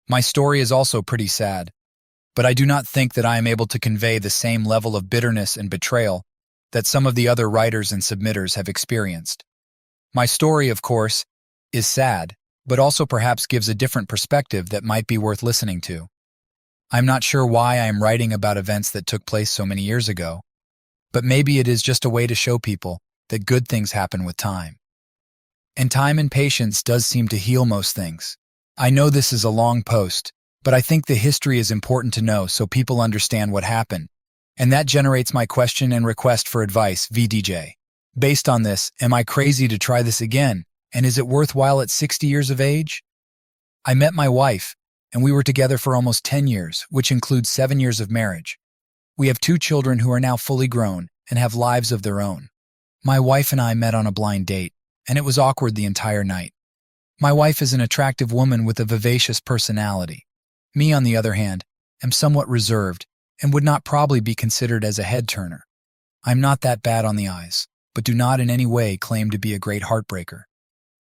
My story is also pretty sad, but I do not think that I am able to convey the same level of bitterness and betrayal that some of the other writers and submitters have experienced. My story, of course, is sad, but also perhaps gives a different perspective that might be worth listening to. I'm not sure why I am writing about events that took place so many years ago, but maybe it is just a way to show people that good things happen with time. And time and patience does seem to heal most things. I know this is a long post, but I think the history is important to know so people understand what happened. And that generates my question and request for advice, VDJ. Based on this, am I crazy to try this again? And is it worthwhile at 60 years of age? I met my wife, and we were together for almost 10 years, which includes 7 years of marriage. We have 2 children who are now fully grown and have lives of their own. My wife and I met on a blind date, and it was awkward the entire night. My wife is an attractive woman with a vivacious personality. Me, on the other hand, am somewhat reserved and would not probably be considered as a head-turner. I'm not that bad on the eyes, but do not in any way claim to be a great heartbreaker.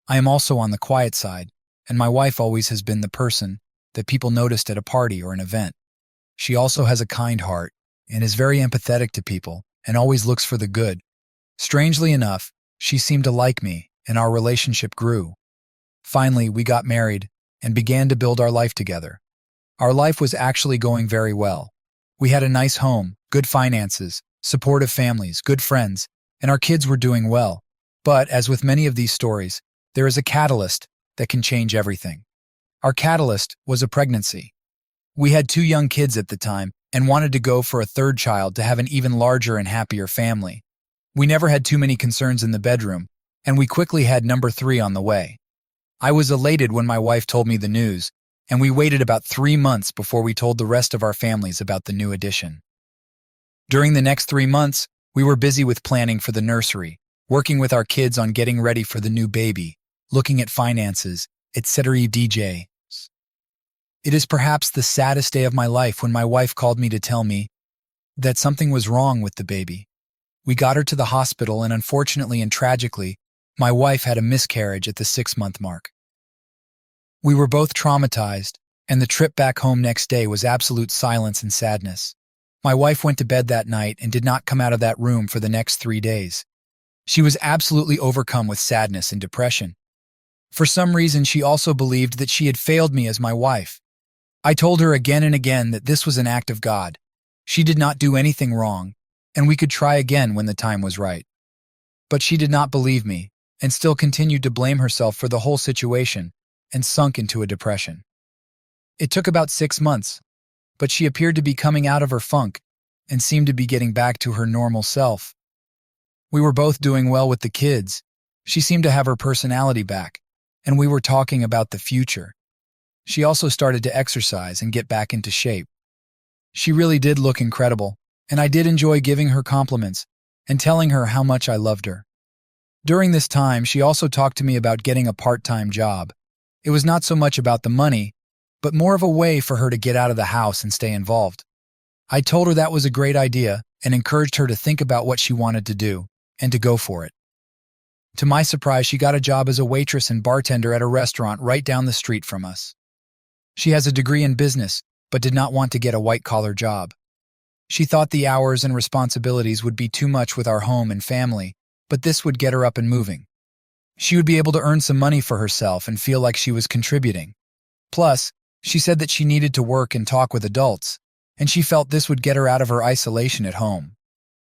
I am also on the quiet side, and my wife always has been the person that people noticed at a party or an event. She also has a kind heart and is very empathetic to people and always looks for the good. Strangely enough, she seemed to like me, and our relationship grew. Finally, we got married and began to build our life together. Our life was actually going very well. We had a nice home, good finances, supportive families, good friends, and our kids were doing well. But, as with many of these stories, there is a catalyst that can change everything. Our catalyst was a pregnancy. We had 2 young kids at the time and wanted to go for a 3rd child to have an even larger and happier family. We never had too many concerns in the bedroom, and we quickly had number 3 on the way. I was elated when my wife told me the news, and we waited about 3 months before we told the rest of our families about the new addition. During the next 3 months, we were busy with planning for the nursery, working with our kids on getting ready for the new baby, looking at finances, etc. DJ. It is perhaps the saddest day of my life when my wife called me to tell me that something was wrong with the baby. We got her to the hospital, and unfortunately and tragically, my wife had a miscarriage at the 6-month mark. We were both traumatized, and the trip back home next day was absolute silence and sadness. My wife went to bed that night and did not come out of that room for the next 3 days. She was absolutely overcome with sadness and depression. For some reason, she also believed that she had failed me as my wife. I told her again and again that this was an act of God. She did not do anything wrong, and we could try again when the time was right. But she did not believe me, and still continued to blame herself for the whole situation, and sunk into a depression. It took about 6 months, but she appeared to be coming out of her funk, and seemed to be getting back to her normal self. We were both doing well with the kids. She seemed to have her personality back, and we were talking about the future. She also started to exercise and get back into shape. She really did look incredible, and I did enjoy giving her compliments and telling her how much I loved her. During this time, she also talked to me about getting a part-time job. It was not so much about the money, but more of a way for her to get out of the house and stay involved. I told her that was a great idea and encouraged her to think about what she wanted to do and to go for it. To my surprise, she got a job as a waitress and bartender at a restaurant right down the street from us. She has a degree in business, but did not want to get a white-collar job. She thought the hours and responsibilities would be too much with our home and family, but this would get her up and moving. She would be able to earn some money for herself and feel like she was contributing. Plus, she said that she needed to work and talk with adults, and she felt this would get her out of her isolation at home.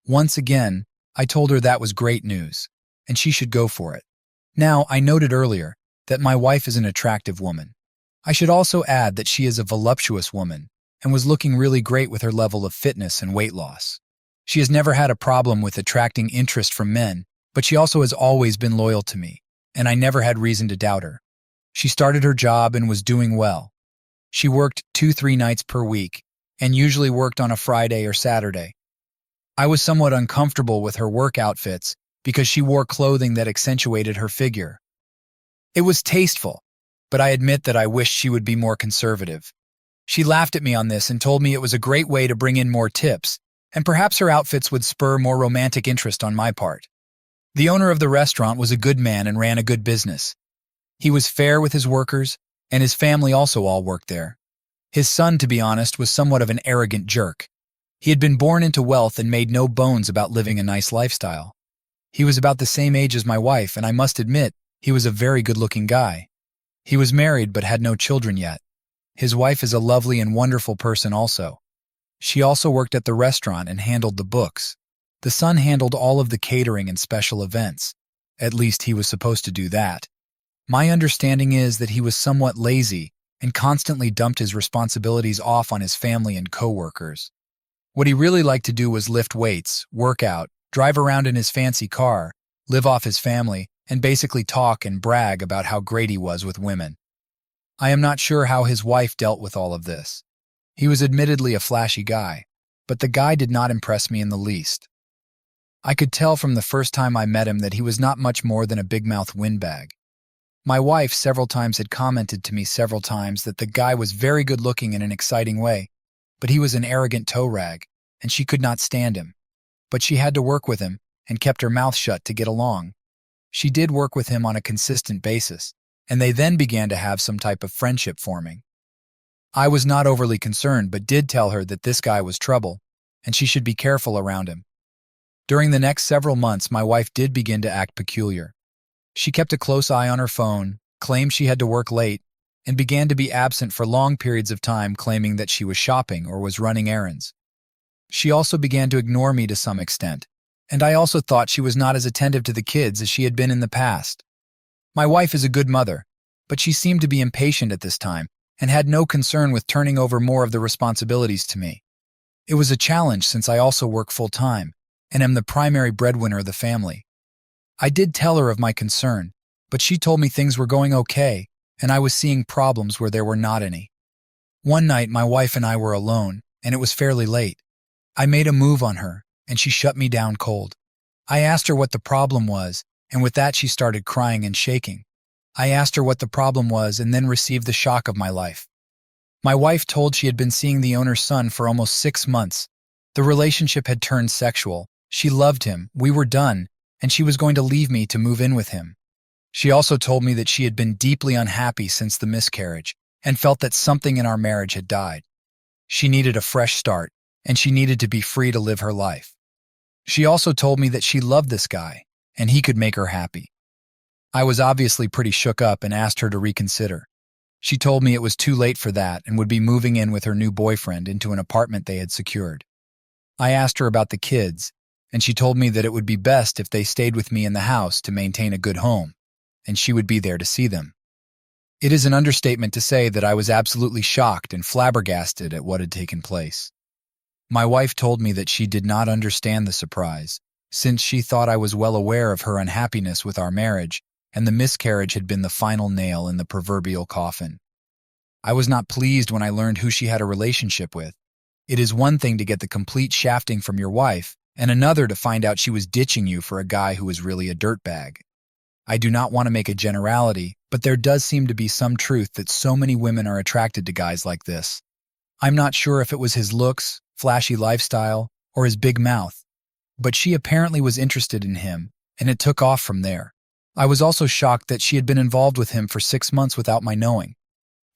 Once again, I told her that was great news, and she should go for it. Now, I noted earlier that my wife is an attractive woman. I should also add that she is a voluptuous woman and was looking really great with her level of fitness and weight loss. She has never had a problem with attracting interest from men, but she also has always been loyal to me, and I never had reason to doubt her. She started her job and was doing well. She worked 2-3 nights per week and usually worked on a Friday or Saturday. I was somewhat uncomfortable with her work outfits because she wore clothing that accentuated her figure. It was tasteful, but I admit that I wished she would be more conservative. She laughed at me on this and told me it was a great way to bring in more tips, and perhaps her outfits would spur more romantic interest on my part. The owner of the restaurant was a good man and ran a good business. He was fair with his workers, and his family also all worked there. His son, to be honest, was somewhat of an arrogant jerk. He had been born into wealth and made no bones about living a nice lifestyle. He was about the same age as my wife, and I must admit, he was a very good-looking guy. He was married but had no children yet. His wife is a lovely and wonderful person also. She also worked at the restaurant and handled the books. The son handled all of the catering and special events. At least he was supposed to do that. My understanding is that he was somewhat lazy and constantly dumped his responsibilities off on his family and co-workers. What he really liked to do was lift weights, work out, drive around in his fancy car, live off his family, and basically talk and brag about how great he was with women. I am not sure how his wife dealt with all of this. He was admittedly a flashy guy, but the guy did not impress me in the least. I could tell from the first time I met him that he was not much more than a big-mouth windbag. My wife several times had commented to me several times that the guy was very good-looking in an exciting way, but he was an arrogant toe rag, and she could not stand him. But she had to work with him and kept her mouth shut to get along. She did work with him on a consistent basis, and they then began to have some type of friendship forming. I was not overly concerned, but did tell her that this guy was trouble, and she should be careful around him. During the next several months, my wife did begin to act peculiar. She kept a close eye on her phone, claimed she had to work late, and began to be absent for long periods of time, claiming that she was shopping or was running errands. She also began to ignore me to some extent, and I also thought she was not as attentive to the kids as she had been in the past. My wife is a good mother, but she seemed to be impatient at this time and had no concern with turning over more of the responsibilities to me. It was a challenge since I also work full-time and am the primary breadwinner of the family. I did tell her of my concern, but she told me things were going okay and I was seeing problems where there were not any. One night, my wife and I were alone, and it was fairly late. I made a move on her, and she shut me down cold. I asked her what the problem was, and with that she started crying and shaking. I asked her what the problem was and then received the shock of my life. My wife told she had been seeing the owner's son for almost 6 months. The relationship had turned sexual. She loved him, we were done, and she was going to leave me to move in with him. She also told me that she had been deeply unhappy since the miscarriage and felt that something in our marriage had died. She needed a fresh start, and she needed to be free to live her life. She also told me that she loved this guy, and he could make her happy. I was obviously pretty shook up and asked her to reconsider. She told me it was too late for that and would be moving in with her new boyfriend into an apartment they had secured. I asked her about the kids, and she told me that it would be best if they stayed with me in the house to maintain a good home, and she would be there to see them. It is an understatement to say that I was absolutely shocked and flabbergasted at what had taken place. My wife told me that she did not understand the surprise, since she thought I was well aware of her unhappiness with our marriage, and the miscarriage had been the final nail in the proverbial coffin. I was not pleased when I learned who she had a relationship with. It is one thing to get the complete shafting from your wife, and another to find out she was ditching you for a guy who was really a dirtbag. I do not want to make a generality, but there does seem to be some truth that so many women are attracted to guys like this. I'm not sure if it was his looks, flashy lifestyle, or his big mouth, but she apparently was interested in him, and it took off from there. I was also shocked that she had been involved with him for 6 months without my knowing.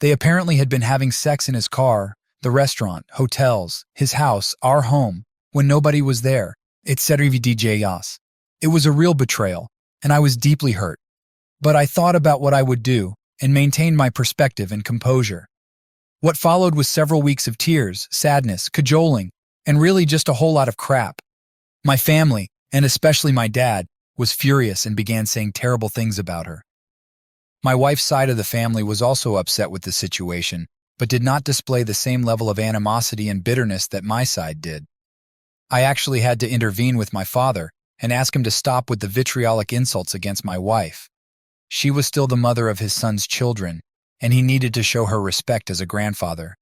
They apparently had been having sex in his car, the restaurant, hotels, his house, our home, when nobody was there, etc. It was a real betrayal, and I was deeply hurt. But I thought about what I would do and maintained my perspective and composure. What followed was several weeks of tears, sadness, cajoling, and really just a whole lot of crap. My family, and especially my dad, was furious and began saying terrible things about her. My wife's side of the family was also upset with the situation, but did not display the same level of animosity and bitterness that my side did. I actually had to intervene with my father and ask him to stop with the vitriolic insults against my wife. She was still the mother of his son's children, and he needed to show her respect as a grandfather.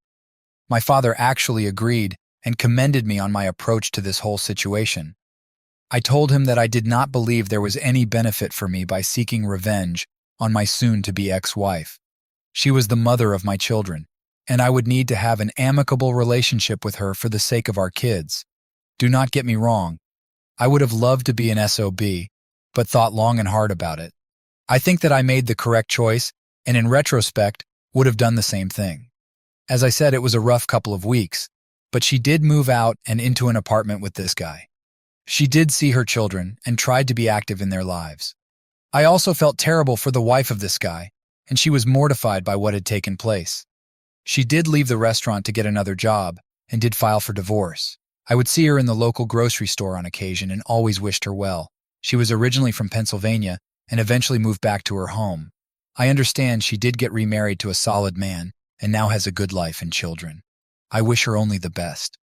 My father actually agreed and commended me on my approach to this whole situation. I told him that I did not believe there was any benefit for me by seeking revenge on my soon-to-be ex-wife. She was the mother of my children, and I would need to have an amicable relationship with her for the sake of our kids. Do not get me wrong. I would have loved to be an SOB, but thought long and hard about it. I think that I made the correct choice, and in retrospect, would have done the same thing. As I said, it was a rough couple of weeks, but she did move out and into an apartment with this guy. She did see her children and tried to be active in their lives. I also felt terrible for the wife of this guy, and she was mortified by what had taken place. She did leave the restaurant to get another job and did file for divorce. I would see her in the local grocery store on occasion and always wished her well. She was originally from Pennsylvania and eventually moved back to her home. I understand she did get remarried to a solid man and now has a good life and children. I wish her only the best.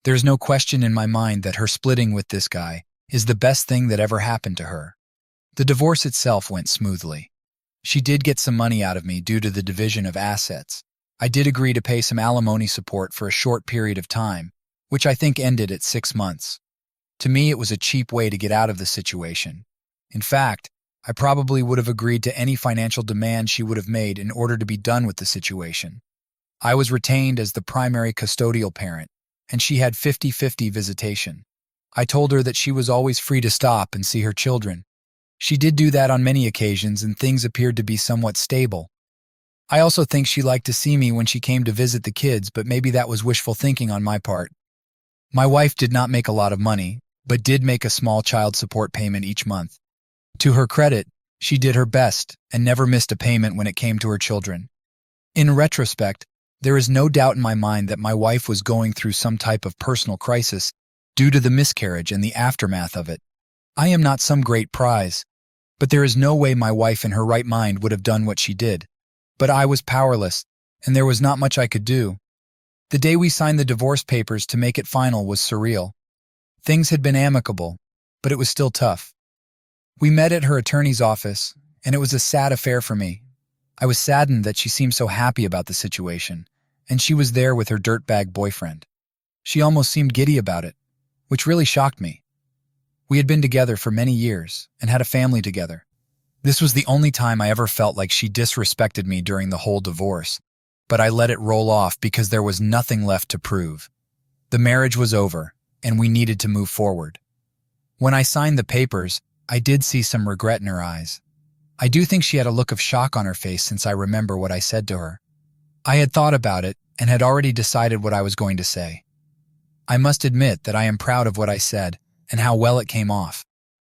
There's no question in my mind that her splitting with this guy is the best thing that ever happened to her. The divorce itself went smoothly. She did get some money out of me due to the division of assets. I did agree to pay some alimony support for a short period of time, which I think ended at 6 months. To me, it was a cheap way to get out of the situation. In fact, I probably would have agreed to any financial demand she would have made in order to be done with the situation. I was retained as the primary custodial parent, and she had 50-50 visitation. I told her that she was always free to stop and see her children. She did do that on many occasions, and things appeared to be somewhat stable. I also think she liked to see me when she came to visit the kids, but maybe that was wishful thinking on my part. My wife did not make a lot of money, but did make a small child support payment each month. To her credit, she did her best and never missed a payment when it came to her children. In retrospect, there is no doubt in my mind that my wife was going through some type of personal crisis due to the miscarriage and the aftermath of it. I am not some great prize, but there is no way my wife in her right mind would have done what she did. But I was powerless, and there was not much I could do. The day we signed the divorce papers to make it final was surreal. Things had been amicable, but it was still tough. We met at her attorney's office, and it was a sad affair for me. I was saddened that she seemed so happy about the situation, and she was there with her dirtbag boyfriend. She almost seemed giddy about it, which really shocked me. We had been together for many years and had a family together. This was the only time I ever felt like she disrespected me during the whole divorce, but I let it roll off because there was nothing left to prove. The marriage was over, and we needed to move forward. When I signed the papers, I did see some regret in her eyes. I do think she had a look of shock on her face since I remember what I said to her. I had thought about it and had already decided what I was going to say. I must admit that I am proud of what I said and how well it came off.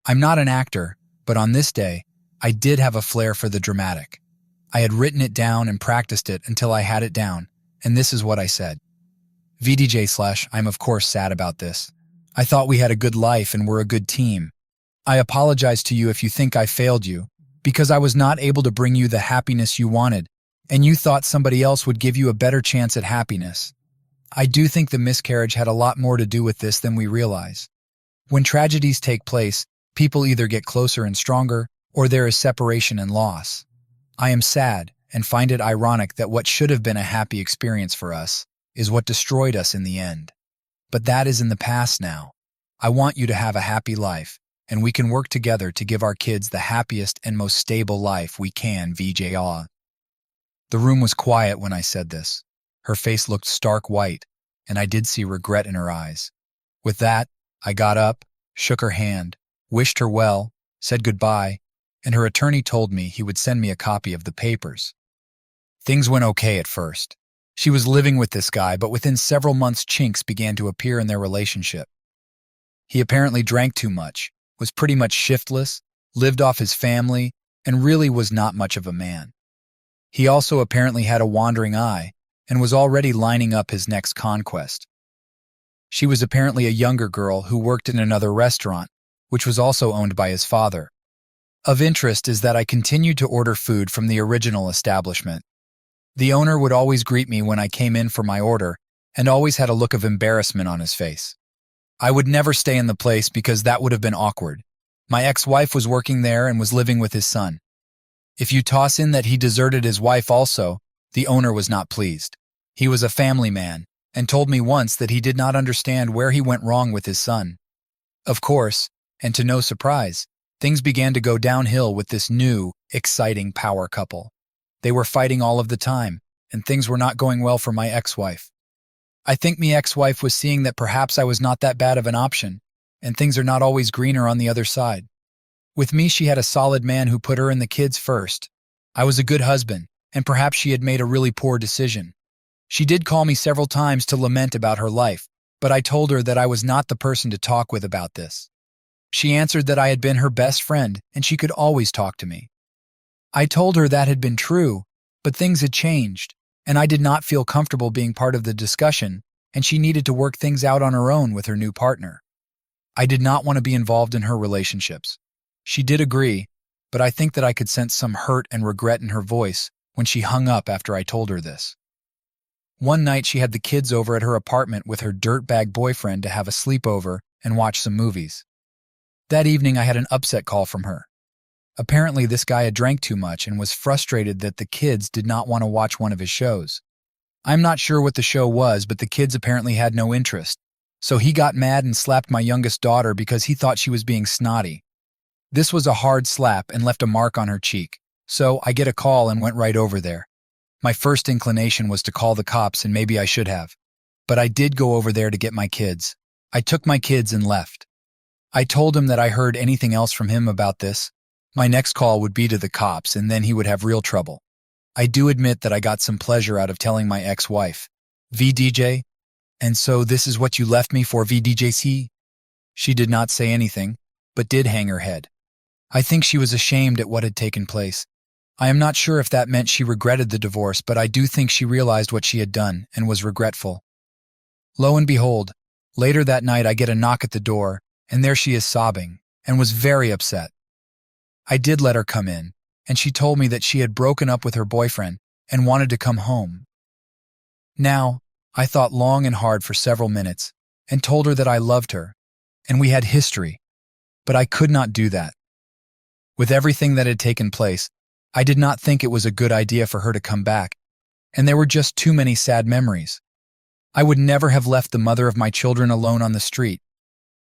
I'm not an actor, but on this day, I did have a flair for the dramatic. I had written it down and practiced it until I had it down, and this is what I said. I'm of course sad about this. I thought we had a good life and were a good team. I apologize to you if you think I failed you, because I was not able to bring you the happiness you wanted, and you thought somebody else would give you a better chance at happiness. I do think the miscarriage had a lot more to do with this than we realize. When tragedies take place, people either get closer and stronger, or there is separation and loss. I am sad and find it ironic that what should have been a happy experience for us is what destroyed us in the end. But that is in the past now. I want you to have a happy life, and we can work together to give our kids the happiest and most stable life we can, VJA. The room was quiet when I said this. Her face looked stark white, and I did see regret in her eyes. With that, I got up, shook her hand, wished her well, said goodbye, and her attorney told me he would send me a copy of the papers. Things went okay at first. She was living with this guy, but within several months chinks began to appear in their relationship. He apparently drank too much, was pretty much shiftless, lived off his family, and really was not much of a man. He also apparently had a wandering eye and was already lining up his next conquest. She was apparently a younger girl who worked in another restaurant, which was also owned by his father. Of interest is that I continued to order food from the original establishment. The owner would always greet me when I came in for my order and always had a look of embarrassment on his face. I would never stay in the place because that would have been awkward. My ex-wife was working there and was living with his son. If you toss in that he deserted his wife also, the owner was not pleased. He was a family man and told me once that he did not understand where he went wrong with his son. Of course, and to no surprise, things began to go downhill with this new, exciting power couple. They were fighting all of the time, and things were not going well for my ex-wife. I think my ex-wife was seeing that perhaps I was not that bad of an option, and things are not always greener on the other side. With me, she had a solid man who put her and the kids first. I was a good husband, and perhaps she had made a really poor decision. She did call me several times to lament about her life, but I told her that I was not the person to talk with about this. She answered that I had been her best friend and she could always talk to me. I told her that had been true, but things had changed, and I did not feel comfortable being part of the discussion, and she needed to work things out on her own with her new partner. I did not want to be involved in her relationships. She did agree, but I think that I could sense some hurt and regret in her voice when she hung up after I told her this. One night she had the kids over at her apartment with her dirtbag boyfriend to have a sleepover and watch some movies. That evening I had an upset call from her. Apparently this guy had drank too much and was frustrated that the kids did not want to watch one of his shows. I'm not sure what the show was, but the kids apparently had no interest, so he got mad and slapped my youngest daughter because he thought she was being snotty. This was a hard slap and left a mark on her cheek, so I get a call and went right over there. My first inclination was to call the cops, and maybe I should have. But I did go over there to get my kids. I took my kids and left. I told him that I heard anything else from him about this, my next call would be to the cops, and then he would have real trouble. I do admit that I got some pleasure out of telling my ex-wife, VDJ, and so this is what you left me for, VDJC? She did not say anything, but did hang her head. I think she was ashamed at what had taken place. I am not sure if that meant she regretted the divorce, but I do think she realized what she had done and was regretful. Lo and behold, later that night I get a knock at the door, and there she is sobbing, and was very upset. I did let her come in, and she told me that she had broken up with her boyfriend and wanted to come home. Now, I thought long and hard for several minutes and told her that I loved her, and we had history, but I could not do that. With everything that had taken place, I did not think it was a good idea for her to come back, and there were just too many sad memories. I would never have left the mother of my children alone on the street.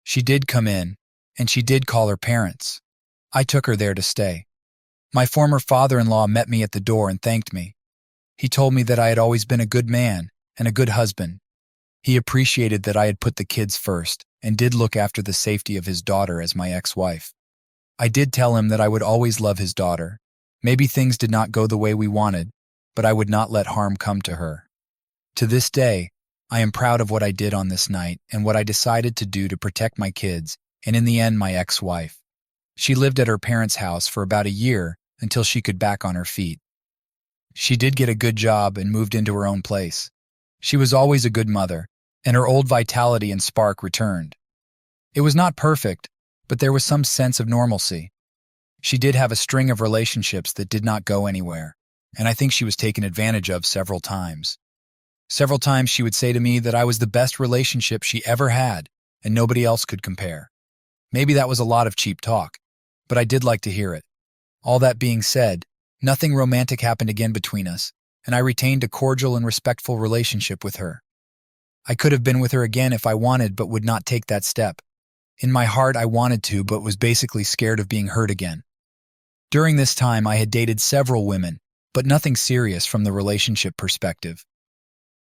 She did come in, and she did call her parents. I took her there to stay. My former father-in-law met me at the door and thanked me. He told me that I had always been a good man and a good husband. He appreciated that I had put the kids first and did look after the safety of his daughter as my ex-wife. I did tell him that I would always love his daughter. Maybe things did not go the way we wanted, but I would not let harm come to her. To this day, I am proud of what I did on this night and what I decided to do to protect my kids and, in the end, my ex-wife. She lived at her parents' house for about a year until she could back on her feet. She did get a good job and moved into her own place. She was always a good mother, and her old vitality and spark returned. It was not perfect, but there was some sense of normalcy. She did have a string of relationships that did not go anywhere, and I think she was taken advantage of several times. Several times she would say to me that I was the best relationship she ever had, and nobody else could compare. Maybe that was a lot of cheap talk, but I did like to hear it. All that being said, nothing romantic happened again between us, and I retained a cordial and respectful relationship with her. I could have been with her again if I wanted, but would not take that step. In my heart, I wanted to, but was basically scared of being hurt again. During this time, I had dated several women, but nothing serious from the relationship perspective.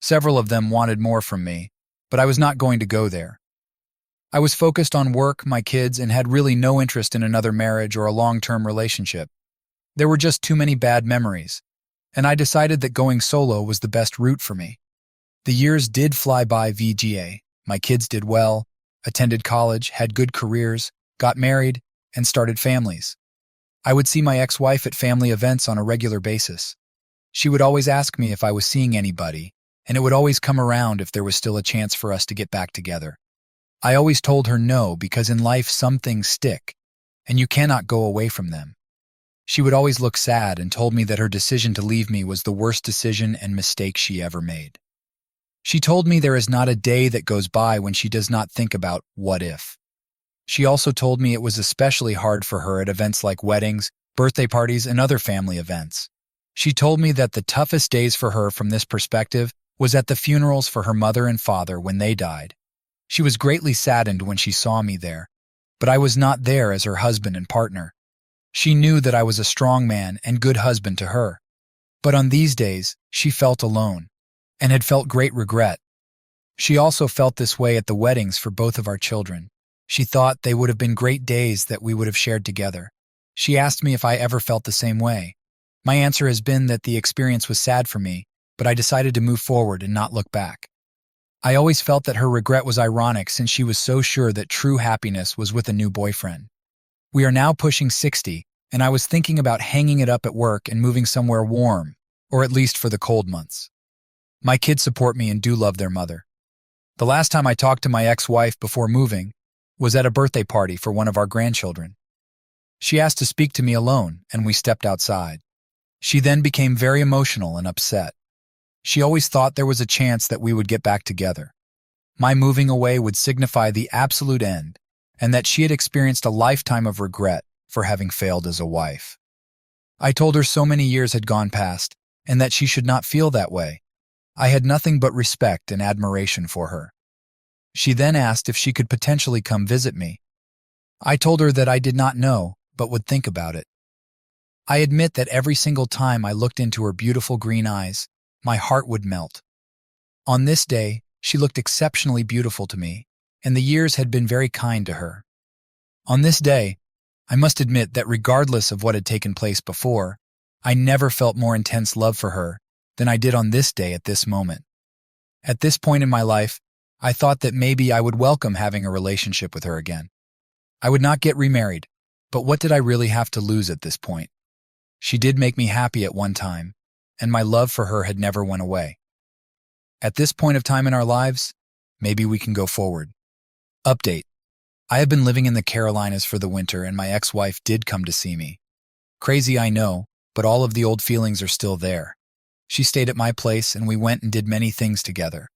Several of them wanted more from me, but I was not going to go there. I was focused on work, my kids, and had really no interest in another marriage or a long-term relationship. There were just too many bad memories, and I decided that going solo was the best route for me. The years did fly by VGA. My kids did well, attended college, had good careers, got married, and started families. I would see my ex-wife at family events on a regular basis. She would always ask me if I was seeing anybody, and it would always come around if there was still a chance for us to get back together. I always told her no, because in life some things stick, and you cannot go away from them. She would always look sad and told me that her decision to leave me was the worst decision and mistake she ever made. She told me there is not a day that goes by when she does not think about what if. She also told me it was especially hard for her at events like weddings, birthday parties, and other family events. She told me that the toughest days for her from this perspective was at the funerals for her mother and father when they died. She was greatly saddened when she saw me there, but I was not there as her husband and partner. She knew that I was a strong man and good husband to her. But on these days, she felt alone, and had felt great regret. She also felt this way at the weddings for both of our children. She thought they would have been great days that we would have shared together. She asked me if I ever felt the same way. My answer has been that the experience was sad for me, but I decided to move forward and not look back. I always felt that her regret was ironic since she was so sure that true happiness was with a new boyfriend. We are now pushing 60, and I was thinking about hanging it up at work and moving somewhere warm, or at least for the cold months. My kids support me and do love their mother. The last time I talked to my ex-wife before moving was at a birthday party for one of our grandchildren. She asked to speak to me alone, and we stepped outside. She then became very emotional and upset. She always thought there was a chance that we would get back together. My moving away would signify the absolute end, and that she had experienced a lifetime of regret for having failed as a wife. I told her so many years had gone past, and that she should not feel that way. I had nothing but respect and admiration for her. She then asked if she could potentially come visit me. I told her that I did not know, but would think about it. I admit that every single time I looked into her beautiful green eyes, my heart would melt. On this day, she looked exceptionally beautiful to me, and the years had been very kind to her. On this day, I must admit that regardless of what had taken place before, I never felt more intense love for her than I did on this day at this moment. At this point in my life, I thought that maybe I would welcome having a relationship with her again. I would not get remarried, but what did I really have to lose at this point? She did make me happy at one time, and my love for her had never went away. At this point of time in our lives, maybe we can go forward. Update. I have been living in the Carolinas for the winter, and my ex-wife did come to see me. Crazy, I know, but all of the old feelings are still there. She stayed at my place, and we went and did many things together.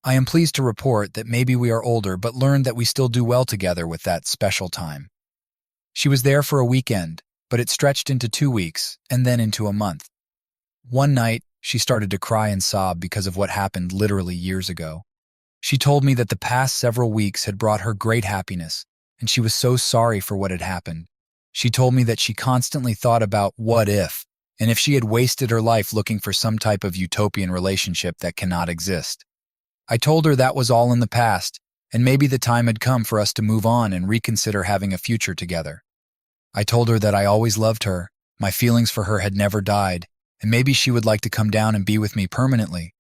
I am pleased to report that maybe we are older, but learned that we still do well together with that special time. She was there for a weekend, but it stretched into 2 weeks, and then into a month. One night, she started to cry and sob because of what happened literally years ago. She told me that the past several weeks had brought her great happiness, and she was so sorry for what had happened. She told me that she constantly thought about what if, and if she had wasted her life looking for some type of utopian relationship that cannot exist. I told her that was all in the past, and maybe the time had come for us to move on and reconsider having a future together. I told her that I always loved her, my feelings for her had never died, and maybe she would like to come down and be with me permanently.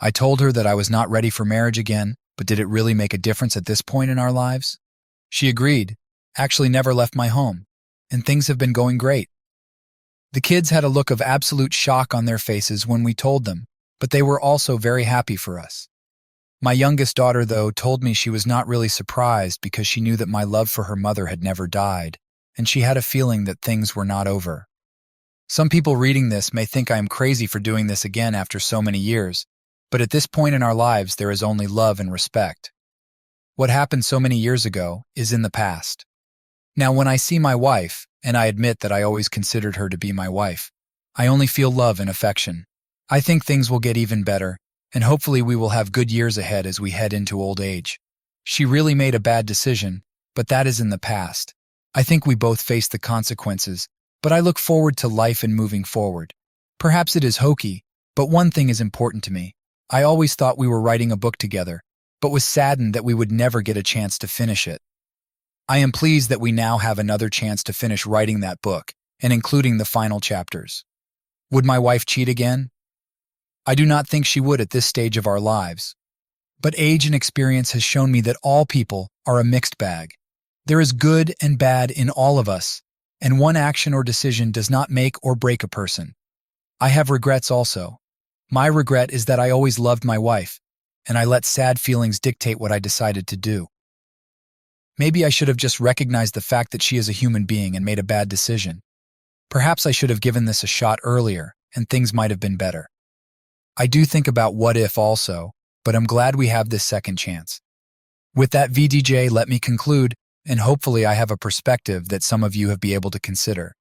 I told her that I was not ready for marriage again, but did it really make a difference at this point in our lives? She agreed, actually never left my home, and things have been going great. The kids had a look of absolute shock on their faces when we told them, but they were also very happy for us. My youngest daughter, though, told me she was not really surprised because she knew that my love for her mother had never died, and she had a feeling that things were not over. Some people reading this may think I am crazy for doing this again after so many years, but at this point in our lives there is only love and respect. What happened so many years ago is in the past. Now when I see my wife, and I admit that I always considered her to be my wife, I only feel love and affection. I think things will get even better, and hopefully we will have good years ahead as we head into old age. She really made a bad decision, but that is in the past. I think we both face the consequences, but I look forward to life and moving forward. Perhaps it is hokey, but one thing is important to me. I always thought we were writing a book together, but was saddened that we would never get a chance to finish it. I am pleased that we now have another chance to finish writing that book, and including the final chapters. Would my wife cheat again? I do not think she would at this stage of our lives. But age and experience has shown me that all people are a mixed bag. There is good and bad in all of us, and one action or decision does not make or break a person. I have regrets also. My regret is that I always loved my wife, and I let sad feelings dictate what I decided to do. Maybe I should have just recognized the fact that she is a human being and made a bad decision. Perhaps I should have given this a shot earlier, and things might have been better. I do think about what if also, but I'm glad we have this second chance. With that, VDJ, let me conclude, and hopefully I have a perspective that some of you have been able to consider.